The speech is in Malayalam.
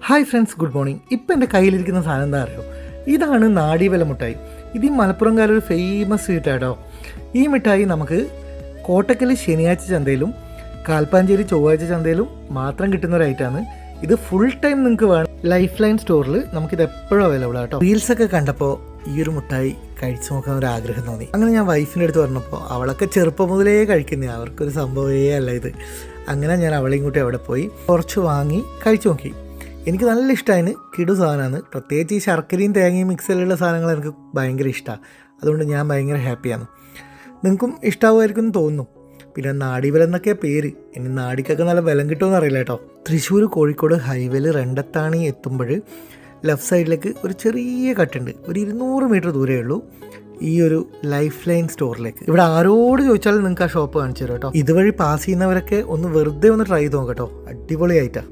Hi friends, good morning. ഇപ്പം എൻ്റെ കയ്യിലിരിക്കുന്ന സാധനം എന്താ അറിയോ? ഇതാണ് നാടിവല മിഠായി. ഇത് ഈ മലപ്പുറംകാരൊരു ഫേമസ് സ്വീറ്റാട്ടോ. ഈ മിഠായി നമുക്ക് കോട്ടക്കൽ ശനിയാഴ്ച ചന്തയിലും കാൽപ്പാഞ്ചേരി ചൊവ്വാഴ്ച ചന്തയിലും മാത്രം കിട്ടുന്ന ഒരു ഐറ്റമാണ്. ഇത് ഫുൾ ടൈം നിങ്ങൾക്ക് വേണം. ലൈഫ് ലൈൻ സ്റ്റോറിൽ നമുക്കിത് എപ്പോഴും അവൈലബിൾ ആട്ടോ. റീൽസൊക്കെ കണ്ടപ്പോൾ ഈ ഒരു മിഠായി കഴിച്ചു നോക്കാൻ ഒരു ആഗ്രഹം തോന്നി. അങ്ങനെ ഞാൻ വൈഫിൻ്റെ അടുത്ത് പറഞ്ഞപ്പോൾ അവളൊക്കെ ചെറുപ്പം മുതലേ കഴിക്കുന്നതാണ്, അവർക്കൊരു സംഭവമേ അല്ല ഇത്. അങ്ങനെ ഞാൻ അവളെയും കൂട്ടി അവിടെ പോയി കുറച്ച് വാങ്ങി കഴിച്ചു നോക്കി. എനിക്ക് നല്ല ഇഷ്ടമാണ്, കിടു സാധനമാണ്. പ്രത്യേകിച്ച് ഈ ശർക്കരയും തേങ്ങയും മിക്സിലുള്ള സാധനങ്ങൾ എനിക്ക് ഭയങ്കര ഇഷ്ടമാണ്. അതുകൊണ്ട് ഞാൻ ഭയങ്കര ഹാപ്പിയാണ്. നിങ്ങൾക്കും ഇഷ്ടമാകുമായിരിക്കും എന്ന് തോന്നുന്നു. പിന്നെ നാടിവല എന്നൊക്കെ പേര്. ഇനി നാടിക്കൊക്കെ നല്ല ബലം കിട്ടുമെന്ന് അറിയില്ല കേട്ടോ. തൃശ്ശൂർ കോഴിക്കോട് ഹൈവേയിൽ രണ്ടത്താണി എത്തുമ്പോൾ ലെഫ്റ്റ് സൈഡിലേക്ക് ഒരു ചെറിയ കട്ടുണ്ട്. ഒരു 200 മീറ്റർ ദൂരമേ ഉള്ളൂ ഈ ഒരു ലൈഫ് ലൈൻ സ്റ്റോറിലേക്ക്. ഇവിടെ ആരോട് ചോദിച്ചാലും നിങ്ങൾക്ക് ആ ഷോപ്പ് കാണിച്ചു തരും കേട്ടോ. ഇതുവഴി പാസ് ചെയ്യുന്നവരൊക്കെ ഒന്ന് വെറുതെ ഒന്ന് ട്രൈ ചെയ്ത് നോക്കട്ടോ, അടിപൊളിയായിട്ടാണ്.